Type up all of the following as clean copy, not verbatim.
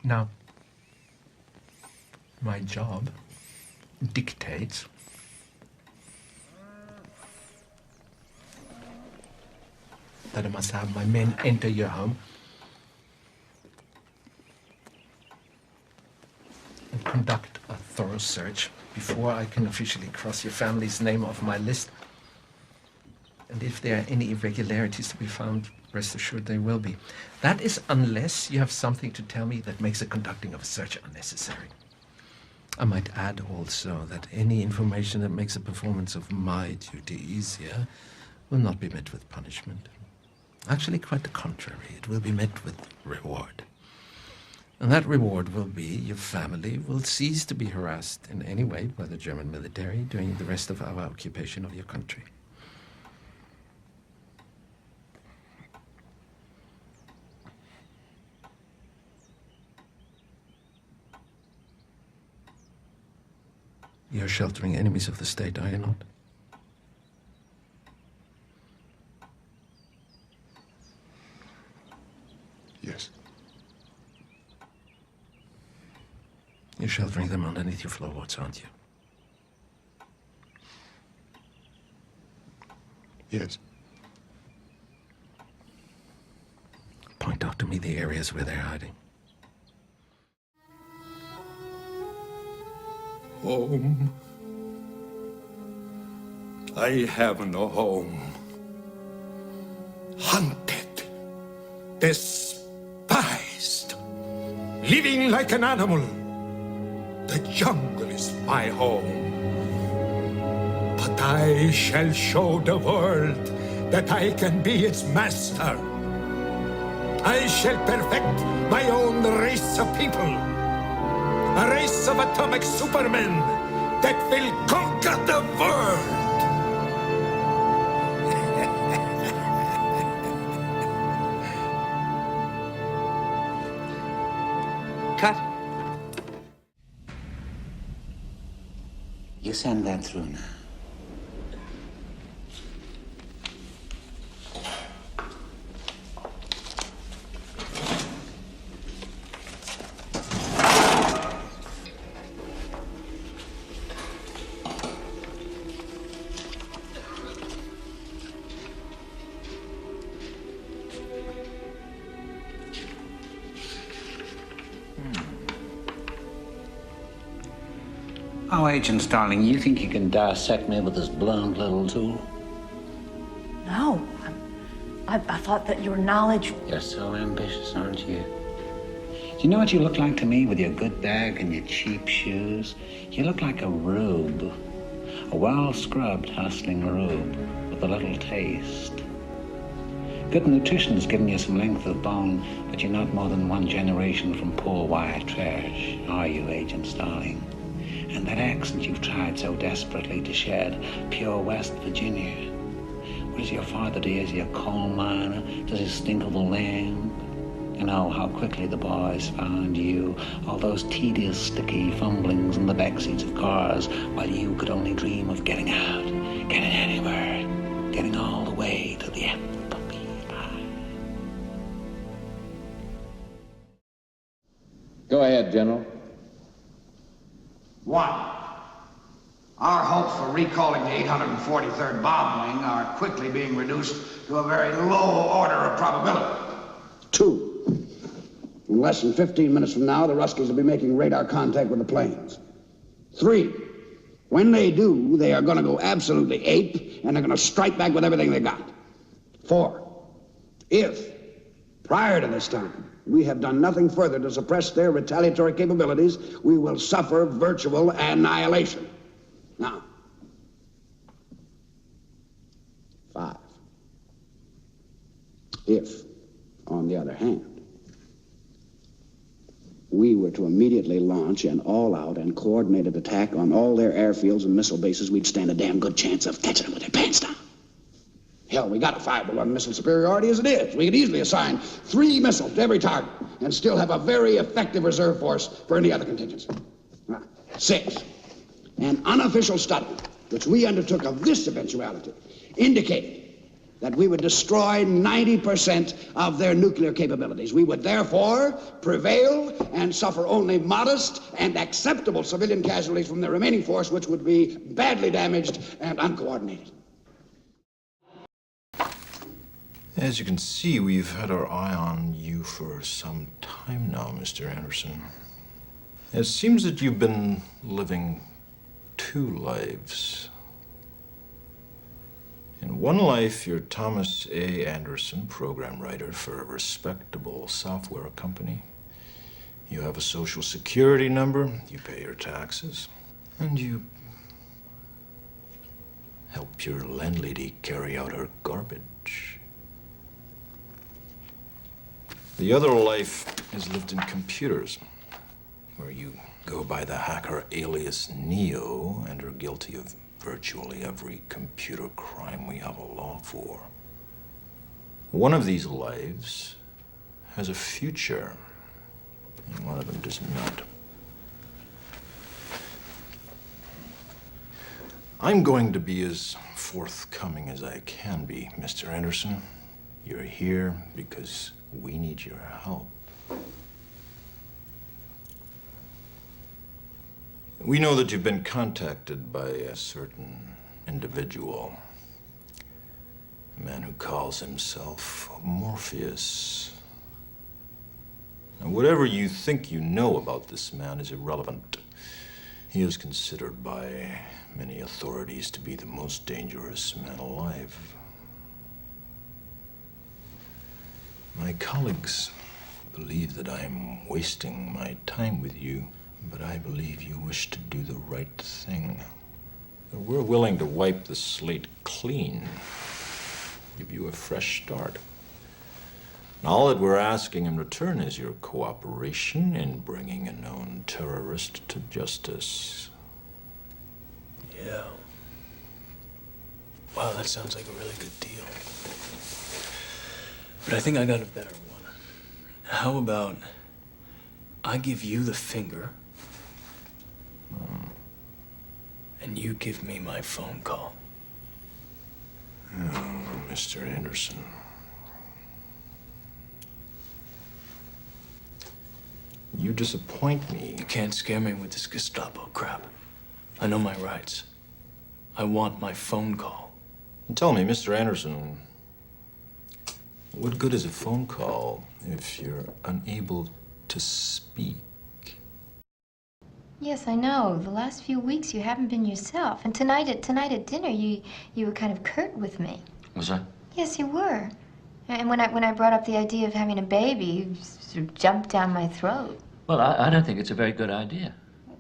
Now, my job dictates that I must have my men enter your home and conduct a thorough search before I can officially cross your family's name off my list. And if there are any irregularities to be found, rest assured they will be. That is unless you have something to tell me that makes the conducting of a search unnecessary. I might add also that any information that makes the performance of my duty easier will not be met with punishment. Actually, quite the contrary. It will be met with reward. And that reward will be your family will cease to be harassed in any way by the German military during the rest of our occupation of your country. You're sheltering enemies of the state, are you not? Yes. You're sheltering them underneath your floorboards, aren't you? Yes. Point out to me the areas where they're hiding. Home. I have no home. Hunted. Despised. Living like an animal. The jungle is my home. But I shall show the world that I can be its master. I shall perfect my own race of people. A race of atomic supermen that will conquer the world. Cut. You send that through now. Oh, Agent Starling, you think you can dissect me with this blunt little tool? No. I thought that your knowledge... You're so ambitious, aren't you? Do you know what you look like to me with your good bag and your cheap shoes? You look like a rube. A well-scrubbed, hustling rube with a little taste. Good nutrition's given you some length of bone, but you're not more than one generation from poor white trash, are you, Agent Starling? And that accent you've tried so desperately to shed, pure West Virginia. What does your father do? Is he a coal miner? Does he stink of the land? And oh, how quickly the boys found you. All those tedious, sticky fumblings in the backseats of cars, while you could only dream of getting out, getting anywhere, getting all the way to the end. Go ahead, General. 1. Our hopes for recalling the 843rd bomb wing are quickly being reduced to a very low order of probability. 2. In less than 15 minutes from now, the Ruskies will be making radar contact with the planes. 3. When they do, they are going to go absolutely ape, and they're going to strike back with everything they got. 4. If, prior to this time, we have done nothing further to suppress their retaliatory capabilities, we will suffer virtual annihilation. Now, 5. If, on the other hand, we were to immediately launch an all-out and coordinated attack on all their airfields and missile bases, we'd stand a damn good chance of catching them with their pants down. Hell, we got a 5-to-1 missile superiority as it is. We could easily assign 3 missiles to every target and still have a very effective reserve force for any other contingency. 6, an unofficial study which we undertook of this eventuality indicated that we would destroy 90% of their nuclear capabilities. We would therefore prevail and suffer only modest and acceptable civilian casualties from the remaining force, which would be badly damaged and uncoordinated. As you can see, we've had our eye on you for some time now, Mr. Anderson. It seems that you've been living two lives. In one life, you're Thomas A. Anderson, program writer for a respectable software company. You have a social security number, you pay your taxes, and you help your landlady carry out her garbage. The other life is lived in computers, where you go by the hacker alias Neo and are guilty of virtually every computer crime we have a law for. One of these lives has a future, and one of them does not. I'm going to be as forthcoming as I can be, Mr. Anderson. You're here because we need your help. We know that you've been contacted by a certain individual, a man who calls himself Morpheus. Now, whatever you think you know about this man is irrelevant. He is considered by many authorities to be the most dangerous man alive. My colleagues believe that I am wasting my time with you, but I believe you wish to do the right thing. That we're willing to wipe the slate clean, give you a fresh start. And all that we're asking in return is your cooperation in bringing a known terrorist to justice. Yeah. Wow, that sounds like a really good deal. But I think I got a better one. How about I give you the finger, and you give me my phone call? Oh, Mr. Anderson. You disappoint me. You can't scare me with this Gestapo crap. I know my rights. I want my phone call. And tell me, Mr. Anderson, what good is a phone call if you're unable to speak? Yes, I know. The last few weeks you haven't been yourself. And tonight at dinner you were kind of curt with me. Was I? Yes, you were. And when I brought up the idea of having a baby, you sort of jumped down my throat. Well, I don't think it's a very good idea.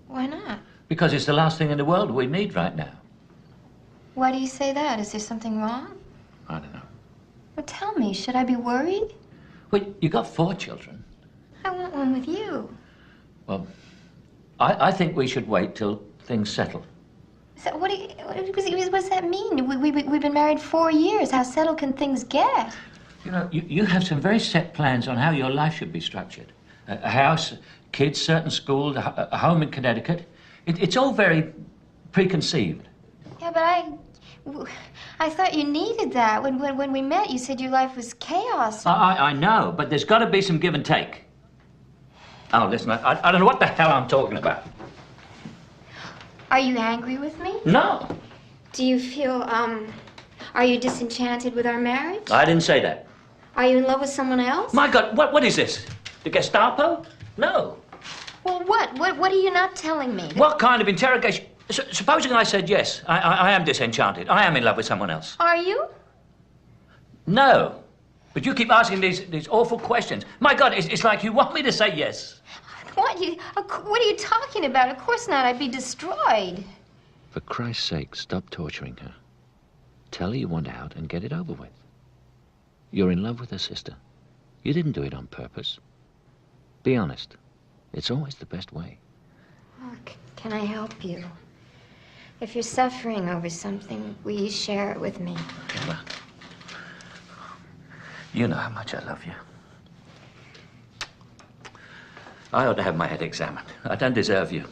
Why not? Because it's the last thing in the world we need right now. Why do you say that? Is there something wrong? I don't know. Well, tell me, should I be worried? Well, you got 4 children. I want one with you. Well, I think we should wait till things settle. So what does that mean? We've been married 4 years. How settled can things get? You know, you have some very set plans on how your life should be structured. A house, kids, certain schools, a home in Connecticut. It's all very preconceived. Yeah, but I thought you needed that. When we met, you said your life was chaos. I know, but there's got to be some give and take. Oh, listen, I don't know what the hell I'm talking about. Are you angry with me? No. Do you feel, are you disenchanted with our marriage? I didn't say that. Are you in love with someone else? My God, what is this? The Gestapo? No. Well, what? What are you not telling me? What kind of interrogation? Supposing I said yes, I am disenchanted. I am in love with someone else. Are you? No. But you keep asking these awful questions. My God, it's like you want me to say yes. What are you talking about? Of course not. I'd be destroyed. For Christ's sake, stop torturing her. Tell her you want out and get it over with. You're in love with her sister. You didn't do it on purpose. Be honest. It's always the best way. Look, can I help you? If you're suffering over something, will you share it with me? Emma, you know how much I love you. I ought to have my head examined. I don't deserve you.